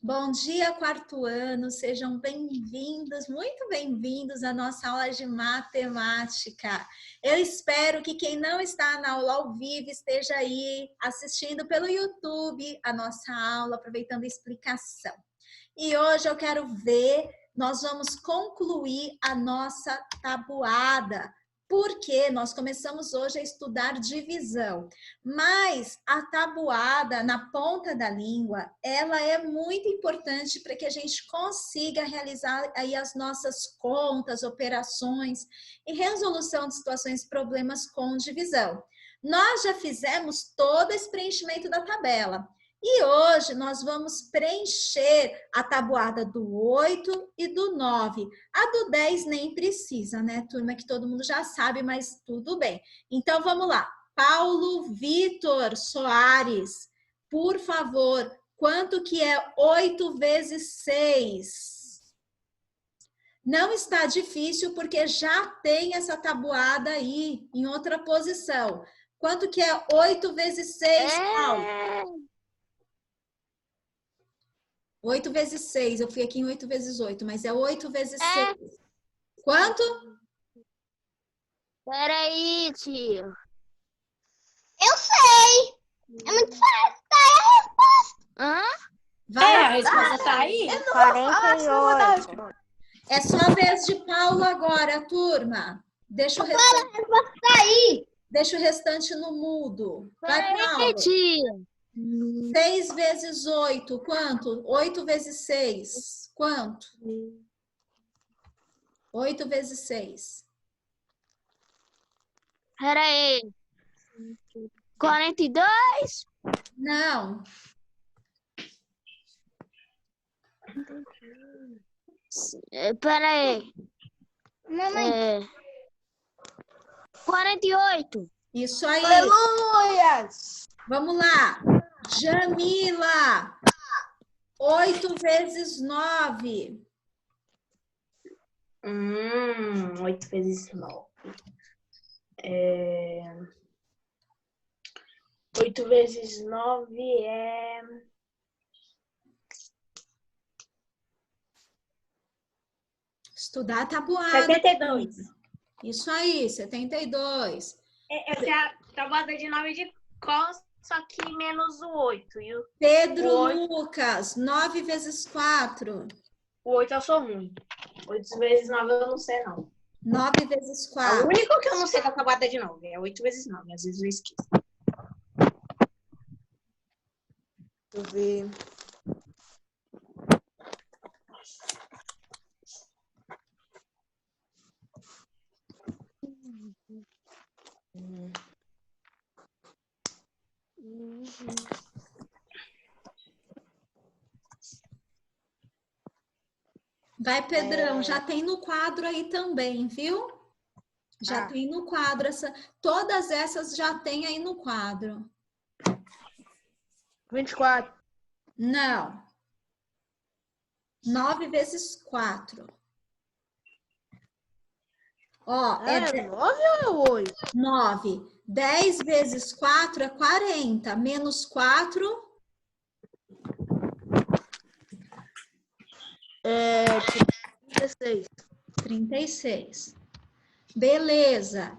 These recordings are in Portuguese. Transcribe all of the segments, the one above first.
Bom dia, quarto ano, sejam bem-vindos, muito bem-vindos à nossa aula de matemática. Eu espero que quem não está na aula ao vivo esteja aí assistindo pelo YouTube a nossa aula, aproveitando a explicação. E hoje eu quero ver, nós vamos concluir a nossa tabuada, porque nós começamos hoje a estudar divisão, mas a tabuada na ponta da língua, ela é muito importante para que a gente consiga realizar aí as nossas contas, operações e resolução de situações, problemas com divisão. Nós já fizemos todo esse preenchimento da tabela. E hoje nós vamos preencher a tabuada do 8 e do 9. A do 10 nem precisa, né, turma? Que todo mundo já sabe, mas tudo bem. Então vamos lá. Paulo Vitor Soares, por favor, quanto que é 8 vezes 6? Não está difícil porque já tem essa tabuada aí em outra posição. Quanto que é 8 vezes 6, Paulo? 8 vezes 6, eu fui aqui em 8 vezes 8, mas é 8 vezes 6. Quanto? Peraí, tio. Eu sei. É muito fácil, tá aí a resposta. Hã? Vai, a resposta tá aí? 48. É só a vez de Paulo agora, turma. Deixa o restante, A resposta tá aí. deixa o restante no mudo. Vai, Peraí, Paulo. tio. 6 vezes 8, quanto? 8 vezes 6, quanto? 8 vezes 6. Peraí. 42? Não, Peraí. Mamãe. 48. isso aí. Aleluias. Vamos lá. Jamila. 8 vezes 9. 8 vezes 9. 8 vezes 9 é... Estudar a tabuada. 72. Isso aí, 72. Eu sei a tabuada de 9 de cos, só que menos o 8. E o Pedro o 8. Lucas, 9 vezes 4. O 8 eu sou ruim. 8 vezes 9 eu não sei, não. 9 vezes O 4. único que eu não sei da tabuada de 9 é 8 vezes 9. Às vezes eu esqueço. Deixa eu ver. Vai, Pedrão, já tem no quadro aí também, viu? Já tem no quadro. Todas essas já tem aí no quadro. 24. Não. 9 vezes 4. Ó, É 9 ou é 8? 9. 10 vezes 4 é 40. Menos 4... É 36. 36. Beleza.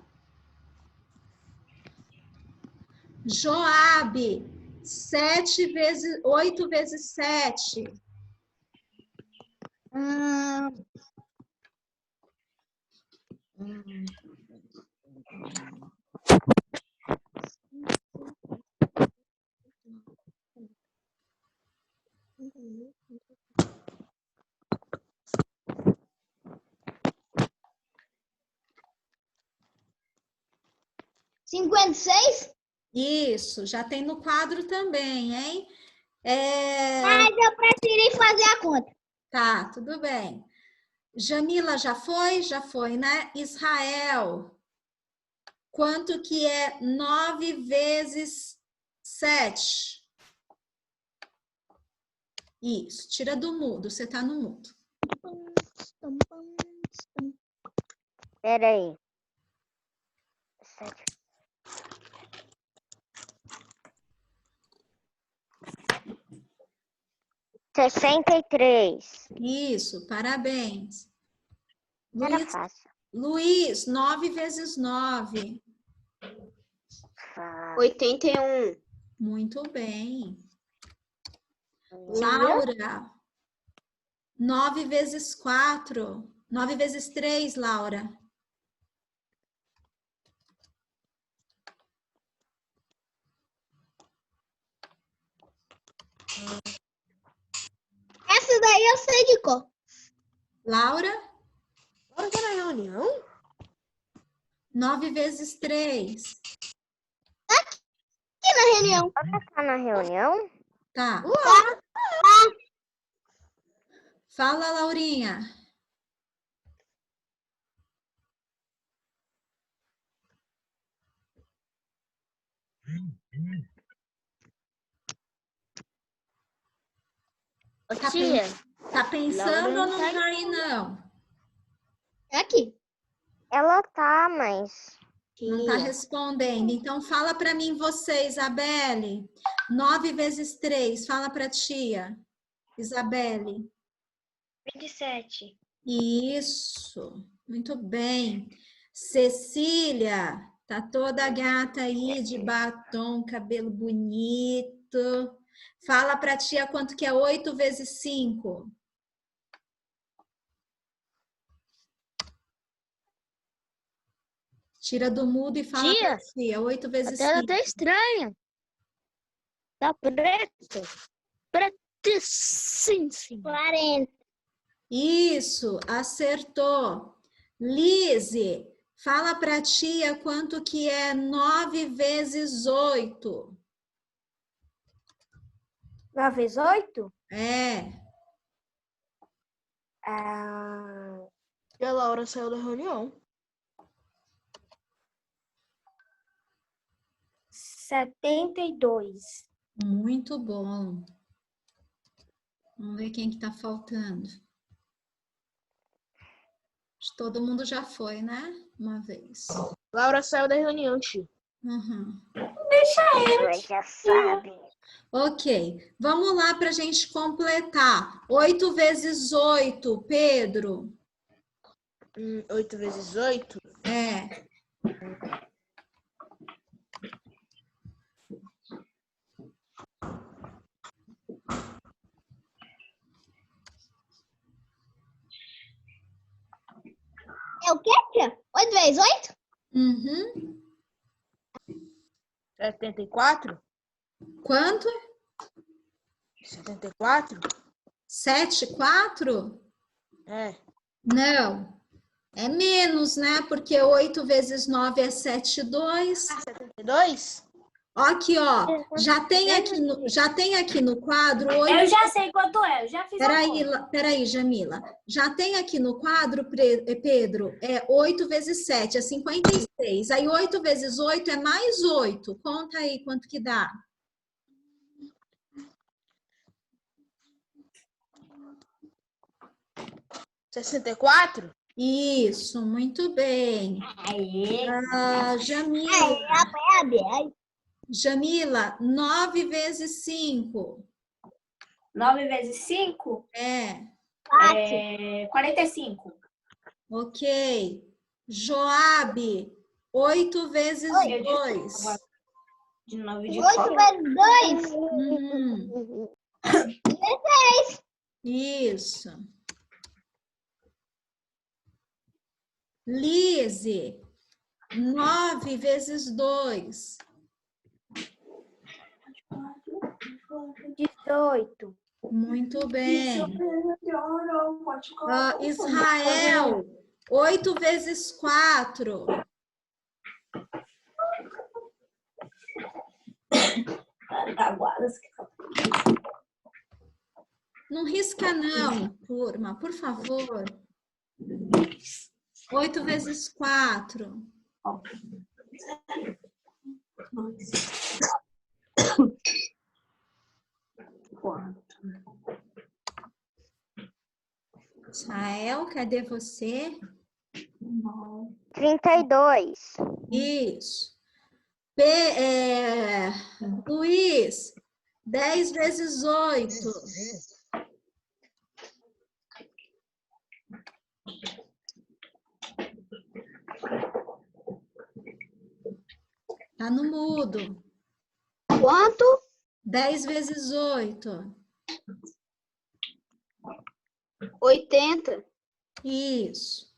Joabe, 8 vezes 7. Cinquenta e seis? Isso, já tem no quadro também, hein? Mas eu preferi fazer a conta. Tá, tudo bem. Jamila já foi? Já foi, né? Israel, quanto que é 9 vezes 7? Isso, tira do mudo, você tá no mudo. Peraí. 7. 63. Isso, parabéns. Era Luiz, fácil. Luiz, 9 vezes 9. 81. Muito bem. Laura, 9 vezes 4. 9 vezes 3, Laura. Essa daí eu sei de cor. Laura, Agora tá na reunião? 9 vezes 3. Aqui na reunião. Tá na reunião? Tá. Fala, Laurinha. Ô, Tá, tia, tá pensando ou Laura não tá tá aí, não? É aqui. ela tá, mas... Não tá respondendo. Então, fala para mim você, Isabelle. 9 vezes 3. Fala para tia. Isabelle. 27. Isso. Muito bem. Cecília. Tá toda gata aí, de batom, cabelo bonito. Fala para tia quanto que é 8 vezes 5. Tira do mudo e fala para tia. 8 A vezes tela 5. tá estranha. Tá preto. Pretíssimo. 40. Isso, acertou. Lise, fala para tia quanto que é 9 vezes 8. 9 vezes 8? É, E a Laura saiu da reunião. 72. muito bom. Vamos ver quem que tá faltando. Acho que todo mundo já foi, né? Uma vez. Laura saiu da reunião, tio. Uhum. Ela já sabe. Ok, vamos lá para a gente completar. 8 vezes 8, Pedro. 8 vezes 8? É. É o quê, tia? 8 vezes 8? Uhum. 74? Quanto? 74? 7, 4? É. Não. É menos, né? Porque 8 vezes 9 é 7, 2. 72? Aqui, ó. Já tem aqui no quadro 8. Eu já sei quanto é, eu já fiz a conta. Peraí, Jamila. Já tem aqui no quadro, Pedro, é 8 vezes 7, é 56. Aí 8 vezes 8 é mais 8. Conta aí quanto que dá. 64? Isso, muito bem. Aê. Jamila. Aí. Jamila, 9 vezes 5. 9 vezes 5 É, 4. 45. ok. Joabe, 8 vezes Oi. 2. De 9 de 8 qual? vezes 2? Uhum, 16. isso. Lise, 9 vezes 2. 18. Muito bem. Israel, 8 vezes 4. Não risca não, turma, por favor. 8 vezes 4. Israel, cadê você? 32. Isso. Luiz, 10 vezes 8. Tá no mudo. Quanto? 10 vezes 8. 80. Isso.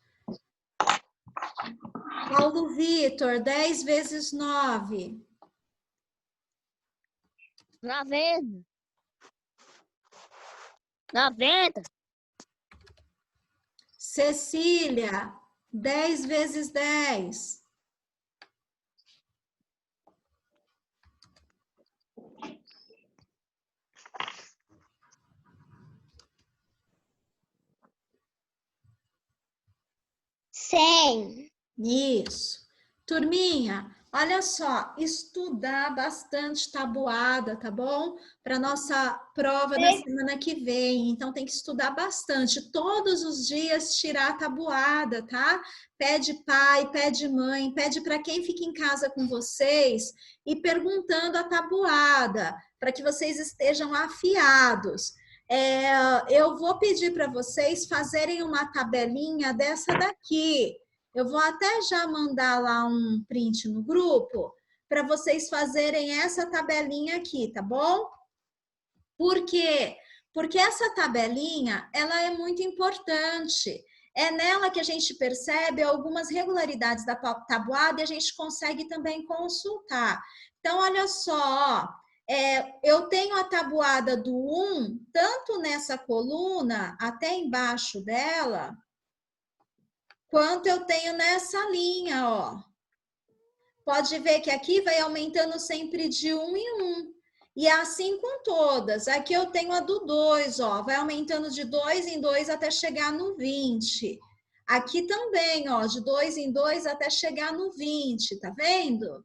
Paulo Vitor, 10 vezes 9. 90. 90. Cecília, 10 vezes 10. 100. Isso. Turminha, olha só, estudar bastante tabuada, tá bom? Para nossa prova na semana que vem. Então, tem que estudar bastante. Todos os dias tirar a tabuada, tá? Pede pai, pede mãe, pede para quem fica em casa com vocês e perguntando a tabuada, para que vocês estejam afiados. Eu vou pedir para vocês fazerem uma tabelinha dessa daqui. Eu vou até já mandar lá um print no grupo para vocês fazerem essa tabelinha aqui, tá bom? Por quê? Porque essa tabelinha, ela é muito importante. É nela que a gente percebe algumas regularidades da tabuada e a gente consegue também consultar. Então, olha só, eu tenho a tabuada do 1, tanto nessa coluna, até embaixo dela, quanto eu tenho nessa linha, ó. Pode ver que aqui vai aumentando sempre de 1 em 1. E é assim com todas. Aqui eu tenho a do 2, ó. Vai aumentando de 2 em 2 até chegar no 20. Aqui também, ó, de 2 em 2 até chegar no 20, tá vendo?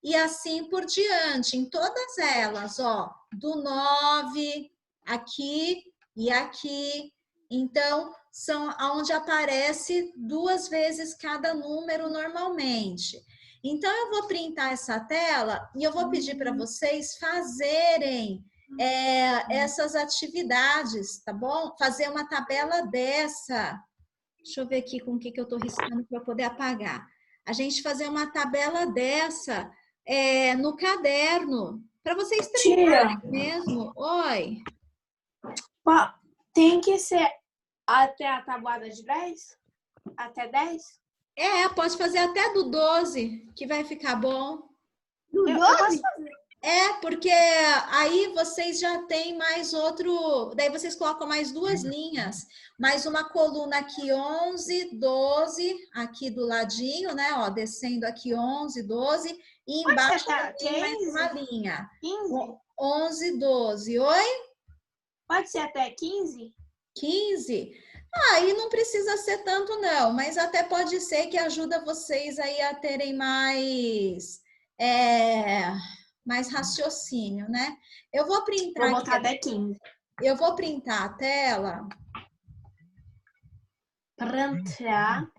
E assim por diante, em todas elas, ó. Do 9, aqui e aqui. Então, são onde aparece 2 vezes cada número normalmente. Então, eu vou printar essa tela e eu vou pedir para vocês fazerem essas atividades, tá bom? Fazer uma tabela dessa. Deixa eu ver aqui com o que eu estou riscando para poder apagar. A gente fazer uma tabela dessa no caderno, para vocês treinarem mesmo. Oi. Tem que ser até a tabuada de 10? Até 10? Pode fazer até do 12, que vai ficar bom. Do 12? Eu posso fazer. Porque aí vocês já têm mais outro... Daí vocês colocam mais 2 linhas. Mais uma coluna aqui, 11, 12, aqui do ladinho, né? Ó, descendo aqui 11, 12. E embaixo tem mais uma linha. 15? 11, 12. Oi? Pode ser até 15? 15? Aí não precisa ser tanto, não. Mas até pode ser que ajuda vocês aí a terem mais raciocínio, né? Eu vou printar. Vou botar até 15. Eu vou printar a tela. Printar.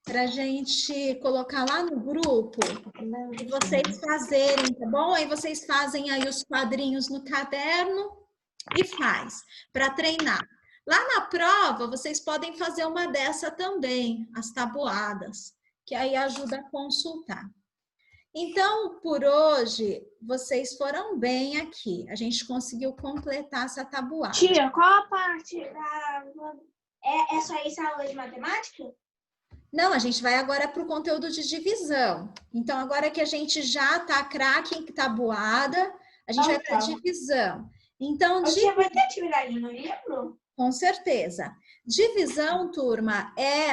Pra gente colocar lá no grupo e vocês fazerem, tá bom? Aí vocês fazem aí os quadrinhos no caderno e faz para treinar. Lá na prova, vocês podem fazer uma dessa também, as tabuadas, que aí ajuda a consultar. Então, por hoje, vocês foram bem aqui. A gente conseguiu completar essa tabuada. Tia, qual a parte da... É só isso a aula de matemática? Não, a gente vai agora para o conteúdo de divisão. Então, agora que a gente já está craque em tabuada, a gente vai para divisão. Então, Vai ter atividade no livro? Com certeza. Divisão, turma, é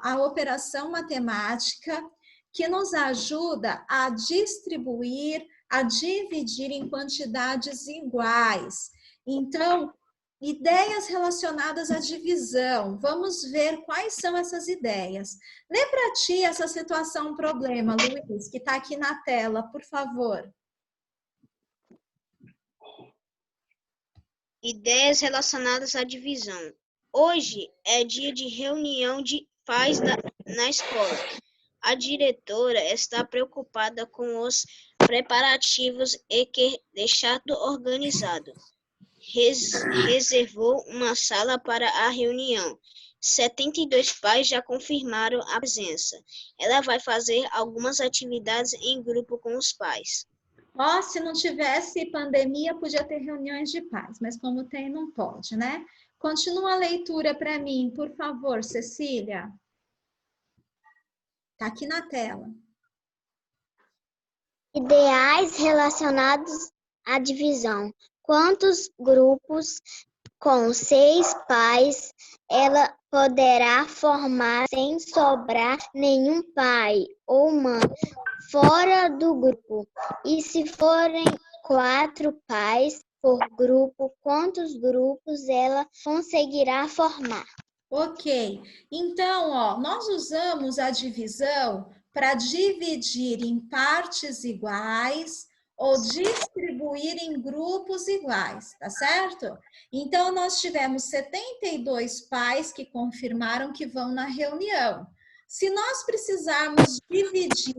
a operação matemática que nos ajuda a distribuir, a dividir em quantidades iguais. Então, ideias relacionadas à divisão. Vamos ver quais são essas ideias. Lê para ti essa situação problema, Luiz, que está aqui na tela, por favor. Ideias relacionadas à divisão. Hoje é dia de reunião de pais na escola. A diretora está preocupada com os preparativos e quer deixar tudo organizado. Reservou uma sala para a reunião. 72 pais já confirmaram a presença. Ela vai fazer algumas atividades em grupo com os pais. Ó, se não tivesse pandemia, podia ter reuniões de pais, mas como tem, não pode, né? Continua a leitura para mim, por favor, Cecília. Tá aqui na tela. Ideais relacionados à divisão. Quantos grupos com 6 pais ela poderá formar sem sobrar nenhum pai ou mãe fora do grupo? E se forem 4 pais por grupo, quantos grupos ela conseguirá formar? Ok, então, ó, nós usamos a divisão para dividir em partes iguais ou distribuir em grupos iguais, tá certo? Então, nós tivemos 72 pais que confirmaram que vão na reunião. Se nós precisarmos dividir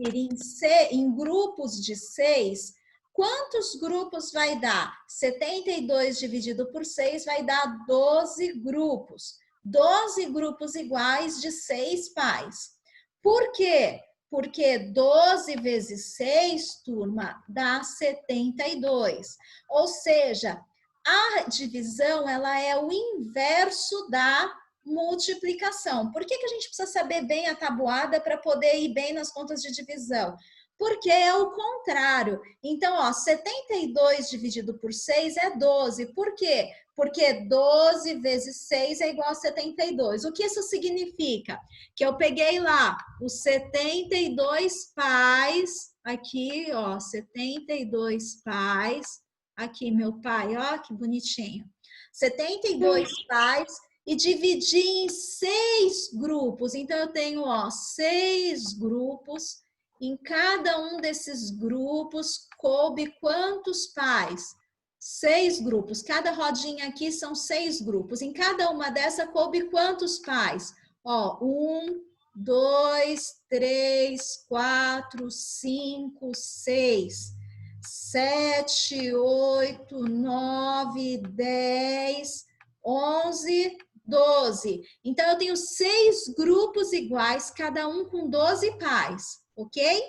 em grupos de 6, quantos grupos vai dar? 72 dividido por 6 vai dar 12 grupos. 12 grupos iguais de 6 pais. Por quê? Porque 12 vezes 6, turma, dá 72. Ou seja, a divisão ela é o inverso da multiplicação. Por que a gente precisa saber bem a tabuada para poder ir bem nas contas de divisão? Porque é o contrário. Então, ó, 72 dividido por 6 é 12. Por quê? Porque 12 vezes 6 é igual a 72. O que isso significa? Que eu peguei lá os 72 pais, aqui, ó, 72 pais, aqui meu pai, ó, que bonitinho. 72 pais e dividi em 6 grupos. Então, eu tenho, ó, 6 grupos. Em cada um desses grupos, coube quantos pais? 6 grupos. Cada rodinha aqui são 6 grupos. Em cada uma dessa, coube quantos pais? Ó, 1, 2, 3, 4, 5, 6, 7, 8, 9, 10, 11, 12. Então, eu tenho 6 grupos iguais, cada um com 12 pais, ok?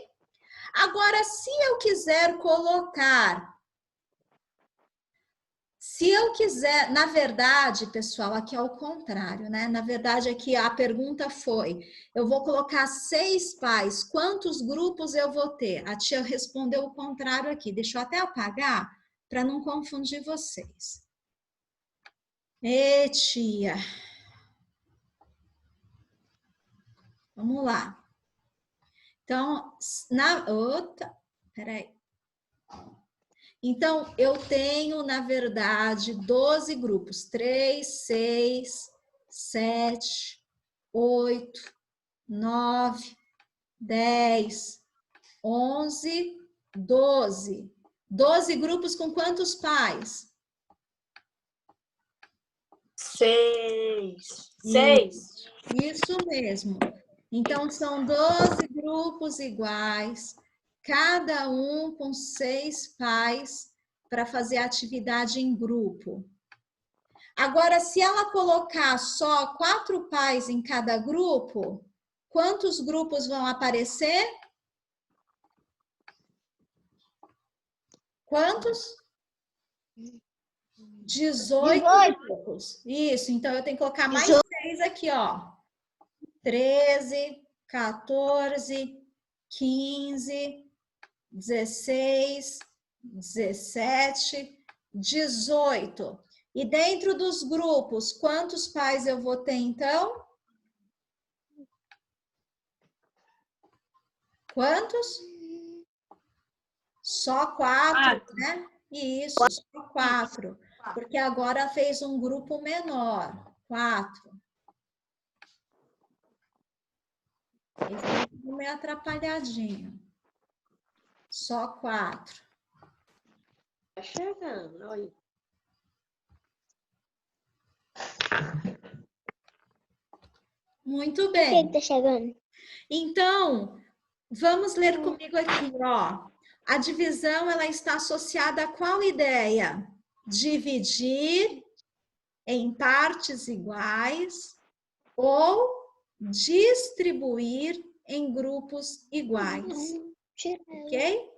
Agora, se eu quiser colocar... Se eu quiser, na verdade, pessoal, aqui é o contrário, né? Na verdade, aqui a pergunta foi, eu vou colocar 6 pais, quantos grupos eu vou ter? A tia respondeu o contrário aqui. Deixa eu até apagar para não confundir vocês. Ê, tia. Vamos lá. Então, peraí. Então, eu tenho, na verdade, 12 grupos. 3, 6, 7, 8, 9, 10, 11, 12. 12 grupos com quantos pais? 6. 6. Isso mesmo. Então, são 12 grupos iguais, cada um com 6 pais para fazer atividade em grupo. Agora, se ela colocar só 4 pais em cada grupo, quantos grupos vão aparecer? Quantos? 18 grupos. Isso, então eu tenho que colocar mais 6 aqui, ó. 13, 14, 15, 16, 17, 18. E dentro dos grupos, quantos pais eu vou ter, então? Quantos? Só 4, né? Isso, só 4. Porque agora fez um grupo menor. 4. Esse é meio atrapalhadinho. Só 4. Tá chegando, olha. Muito bem. Tá chegando. Então, vamos ler comigo aqui, ó. A divisão, ela está associada a qual ideia? Dividir em partes iguais ou distribuir em grupos iguais. Ok?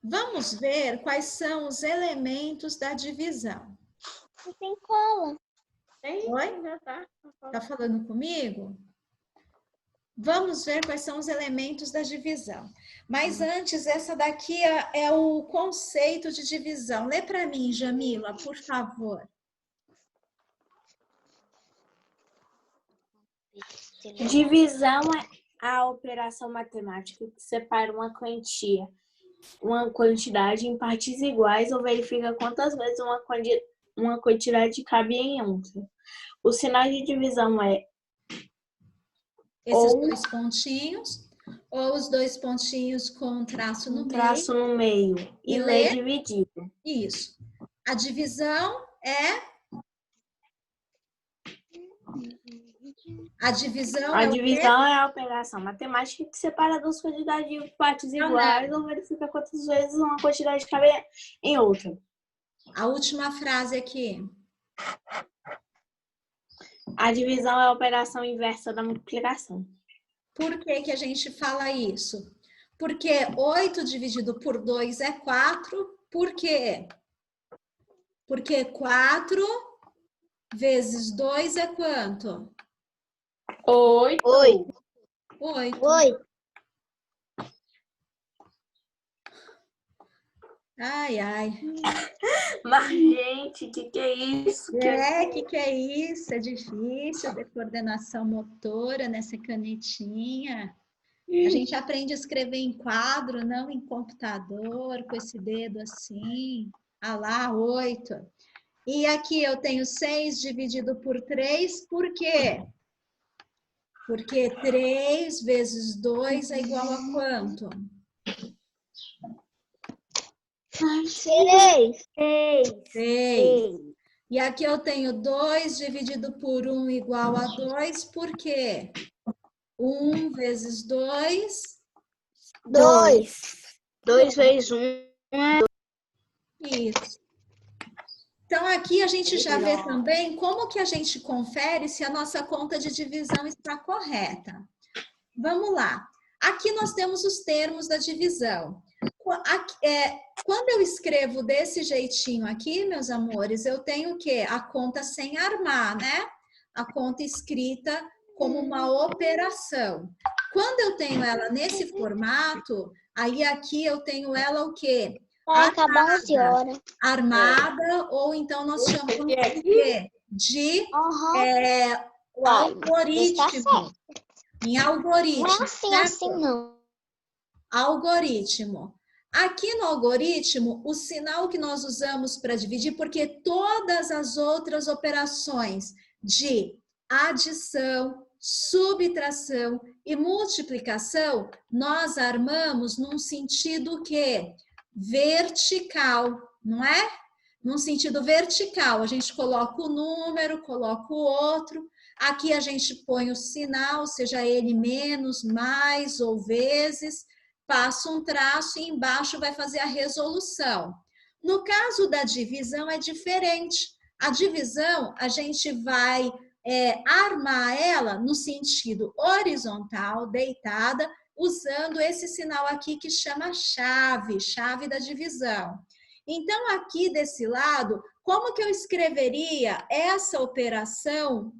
Vamos ver quais são os elementos da divisão. Não tem cola. Oi? Tá falando comigo? Vamos ver quais são os elementos da divisão. Mas antes, essa daqui é o conceito de divisão. Lê para mim, Jamila, por favor. Divisão é a operação matemática que separa uma quantidade em partes iguais ou verifica quantas vezes uma quantidade cabe em outra. O sinal de divisão é Esses ou dois pontinhos, ou os dois pontinhos com traço no um traço meio. no meio E e lê? ler dividido. Isso. A divisão é... A divisão A é o quê? divisão é a operação matemática que separa duas quantidades em partes iguais ou verifica quantas vezes uma quantidade cabe em outra. A última frase aqui. A divisão é a operação inversa da multiplicação. Por que que a gente fala isso? Porque 8 dividido por 2 é 4. Por quê? Porque 4 vezes 2 é quanto? 8. 8. 8. 8. Ai, ai. Mas, gente, que é isso? Que é isso? É difícil ter coordenação motora nessa canetinha. A gente aprende a escrever em quadro, não em computador, com esse dedo assim. Ah lá, 8. E aqui eu tenho 6 dividido por 3, por quê? Porque 3 vezes 2 é igual a quanto? 6. 6. E aqui eu tenho 2 dividido por 1 igual a 2, por quê? 1 vezes 2... 2. 2 vezes 1 é Isso. Então, aqui a gente já vê também como que a gente confere se a nossa conta de divisão está correta. Vamos lá. Aqui nós temos os termos da divisão. Quando eu escrevo desse jeitinho aqui, meus amores, eu tenho o quê? A conta sem armar, né? A conta escrita como uma operação. Quando eu tenho ela nesse formato, aí aqui eu tenho ela o quê? Vai acabar 11 horas. Armada, ou então nós chamamos de quê? De algoritmo. Em algoritmo. Não é assim, certo? assim não. Algoritmo. Aqui no algoritmo, o sinal que nós usamos para dividir, porque todas as outras operações de adição, subtração e multiplicação, nós armamos num sentido que vertical, não é? Num sentido vertical, a gente coloca o número, coloca o outro. Aqui a gente põe o sinal, seja ele menos, mais ou vezes, passa um traço e embaixo vai fazer a resolução. No caso da divisão é diferente. A divisão a gente vai armar ela no sentido horizontal, deitada, usando esse sinal aqui que chama chave, chave da divisão. Então, aqui desse lado, como que eu escreveria essa operação?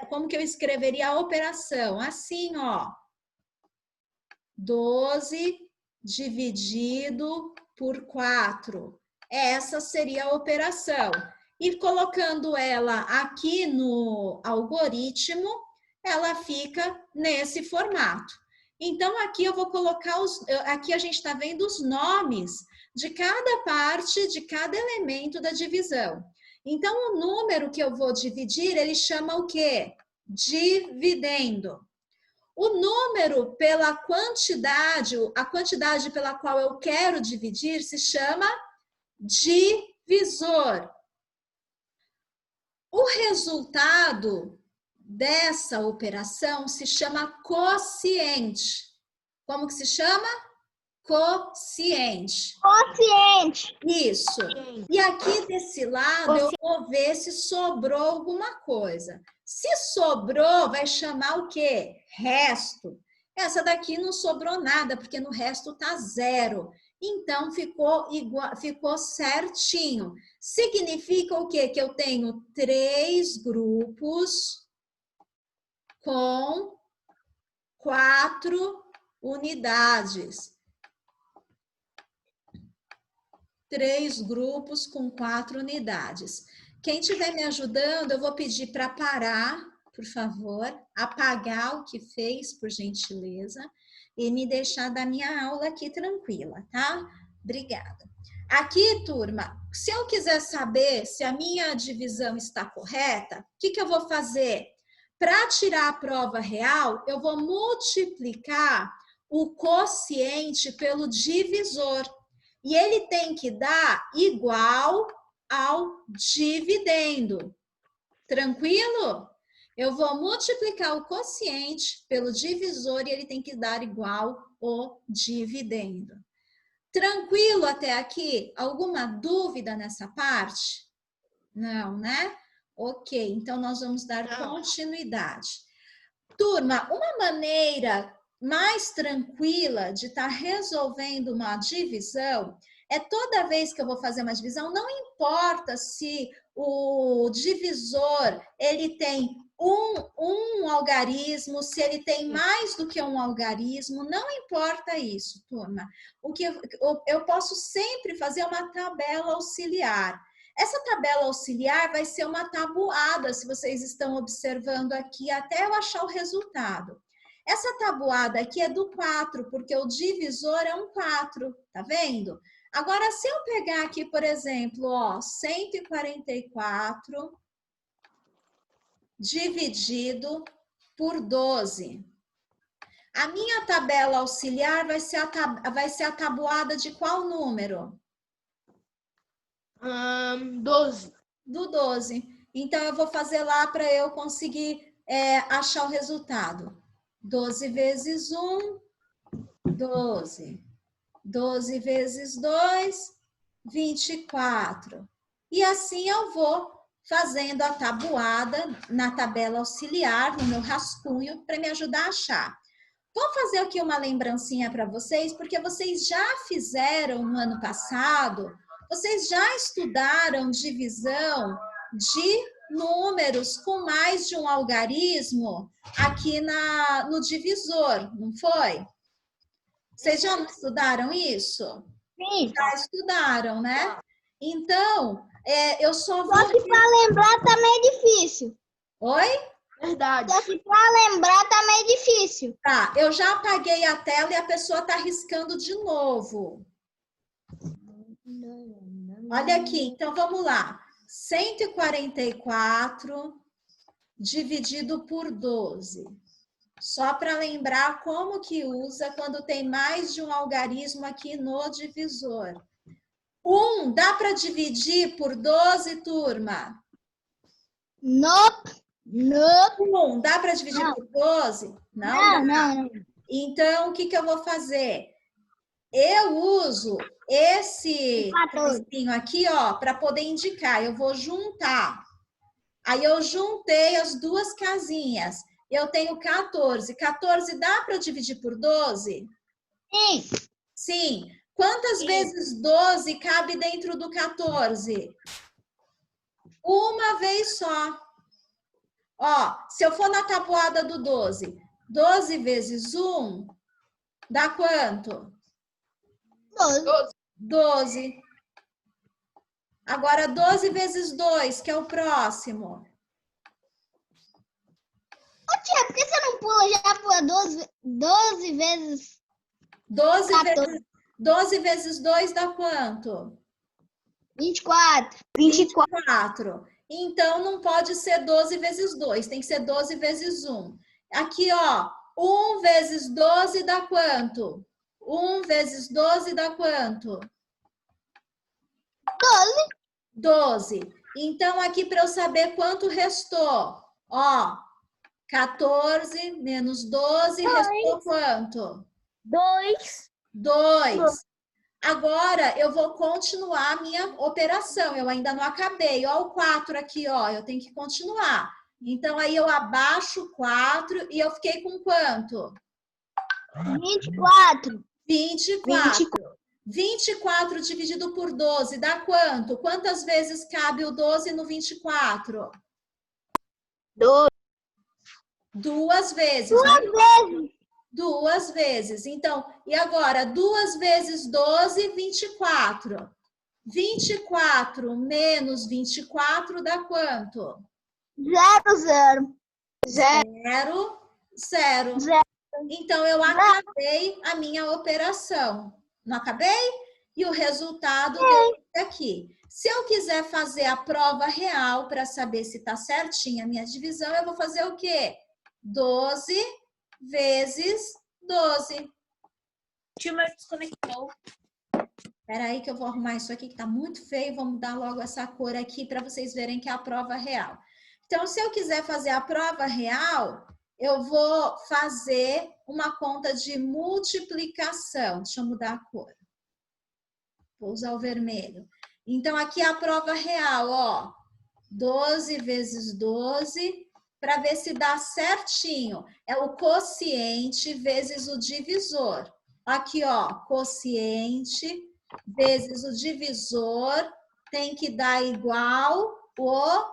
Como que eu escreveria a operação? Assim, ó. 12 dividido por 4. Essa seria a operação. E colocando ela aqui no algoritmo, ela fica nesse formato. Então, aqui eu vou colocar aqui a gente está vendo os nomes de cada parte, de cada elemento da divisão. Então, o número que eu vou dividir, ele chama o quê? Dividendo. O número pela quantidade, a quantidade pela qual eu quero dividir se chama divisor. O resultado dessa operação se chama quociente. Como que se chama? Quociente. Quociente. Isso. E aqui desse lado eu vou ver se sobrou alguma coisa. Se sobrou, vai chamar o quê? Resto. Essa daqui não sobrou nada, porque no resto tá 0. Então, ficou certinho. Significa o quê? Que eu tenho 3 grupos com 4 unidades. 3 grupos com 4 unidades. Quem estiver me ajudando, eu vou pedir para parar, por favor, apagar o que fez, por gentileza, e me deixar da minha aula aqui tranquila, tá? Obrigada. Aqui, turma, se eu quiser saber se a minha divisão está correta, o que eu vou fazer? Para tirar a prova real, eu vou multiplicar o quociente pelo divisor. E ele tem que dar igual ao dividendo. Tranquilo? Eu vou multiplicar o quociente pelo divisor e ele tem que dar igual ao dividendo. Tranquilo até aqui? Alguma dúvida nessa parte? Não, né? Ok, então nós vamos dar continuidade. Turma, uma maneira mais tranquila de estar resolvendo uma divisão é toda vez que eu vou fazer uma divisão, não importa se o divisor ele tem um algarismo, se ele tem mais do que um algarismo, não importa isso, turma. O que eu posso sempre fazer uma tabela auxiliar. Essa tabela auxiliar vai ser uma tabuada, se vocês estão observando aqui, até eu achar o resultado. Essa tabuada aqui é do 4, porque o divisor é um 4, tá vendo? Agora, se eu pegar aqui, por exemplo, ó, 144 dividido por 12. A minha tabela auxiliar vai ser a tabuada de qual número? 12. Do 12. Então, eu vou fazer lá para eu conseguir achar o resultado. 12 vezes 1, 12. 12 vezes 2, 24. E assim eu vou fazendo a tabuada na tabela auxiliar, no meu rascunho, para me ajudar a achar. Vou fazer aqui uma lembrancinha para vocês, porque vocês já fizeram no ano passado, vocês já estudaram divisão de números com mais de um algarismo aqui no divisor, não foi? Vocês já estudaram isso? Sim. Já estudaram, né? Então, eu só vou... Só que para lembrar tá meio difícil. Oi? Verdade. Só que para lembrar tá meio difícil. Tá, eu já apaguei a tela e a pessoa tá riscando de novo. Olha aqui, então vamos lá. 144 dividido por 12. Só para lembrar como que usa quando tem mais de um algarismo aqui no divisor. 1 dá para dividir por 12, turma? Nope. 1 dá para dividir por 12? Não. Então, o que eu vou fazer? Eu uso esse risquinho aqui, ó, para poder indicar. Eu vou juntar. Aí eu juntei as duas casinhas. Eu tenho 14. 14 dá para dividir por 12? Sim. Sim. Quantas vezes 12 cabe dentro do 14? Uma vez só. Ó, se eu for na tabuada do 12, 12 vezes 1 dá quanto? 12. Agora, 12 vezes 2, que é o próximo. Ô, tia, por que você não pula já pula 12 vezes 12 vezes 2 dá quanto? 24. 24. Então, não pode ser 12 vezes 2, tem que ser 12 vezes 1. Aqui, ó, 1 vezes 12 dá quanto? 1 vezes 12 dá quanto? 12. Então, aqui para eu saber quanto restou, ó, 14 menos 12, restou quanto? 2. 2. Agora, eu vou continuar a minha operação. Eu ainda não acabei. Ó, o 4 aqui, ó. Eu tenho que continuar. Então, aí eu abaixo o 4 e eu fiquei com quanto? 24. 24. 24 dividido por 12 dá quanto? Quantas vezes cabe o 12 no 24? 2. 2 vezes. 2 vezes. 2 vezes. Então, e agora? 2 vezes 12, 24. 24 menos 24 dá quanto? 0, 0. 0, 0. Então, eu acabei a minha operação. Não acabei? E o resultado deu aqui. Se eu quiser fazer a prova real para saber se está certinha a minha divisão, eu vou fazer o quê? 12 vezes 12. O tio meu desconectou. Espera aí que eu vou arrumar isso aqui que está muito feio. Vou mudar logo essa cor aqui para vocês verem que é a prova real. Então, se eu quiser fazer a prova real, eu vou fazer uma conta de multiplicação. Deixa eu mudar a cor. Vou usar o vermelho. Então, aqui é a prova real, ó. 12 vezes 12, para ver se dá certinho. É o quociente vezes o divisor. Aqui, ó, quociente vezes o divisor tem que dar igual o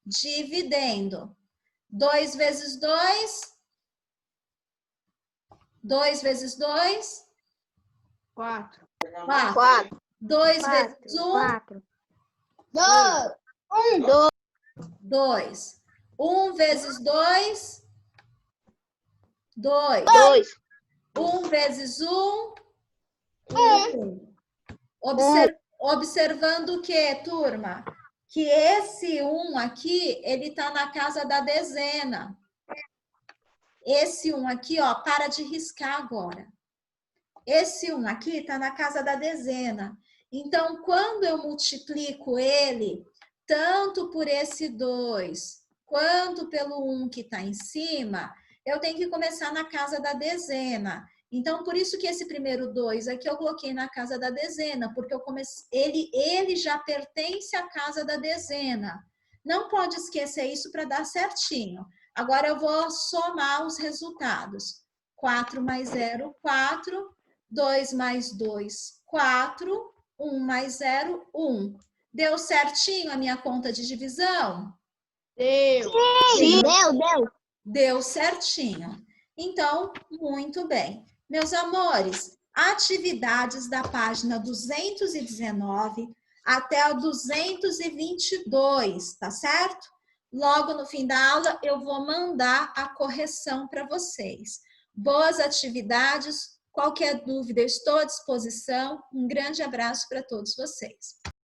dividendo. 2 vezes 2. 2 vezes 2. 4. 4. 2 vezes 1. 4. 2. 2. 1 vezes 2. 2. 2. 1 vezes 1. 1. Observando o que, turma? Que esse 1 aqui, ele está na casa da dezena. Esse 1 aqui, ó, para de riscar agora. Esse 1 aqui está na casa da dezena. Então, quando eu multiplico ele, tanto por esse 2, quanto pelo 1 que está em cima, eu tenho que começar na casa da dezena. Então, por isso que esse primeiro 2 aqui eu coloquei na casa da dezena, porque eu ele já pertence à casa da dezena. Não pode esquecer isso para dar certinho. Agora eu vou somar os resultados. 4 mais 0, 4. 2 mais 2, 4. 1 mais 0, 1. Deu certinho a minha conta de divisão? Deu. Sim. Deu. Deu certinho. Então, muito bem. Meus amores, atividades da página 219 até a 222, tá certo? Logo no fim da aula, eu vou mandar a correção para vocês. Boas atividades. Qualquer dúvida, eu estou à disposição. Um grande abraço para todos vocês.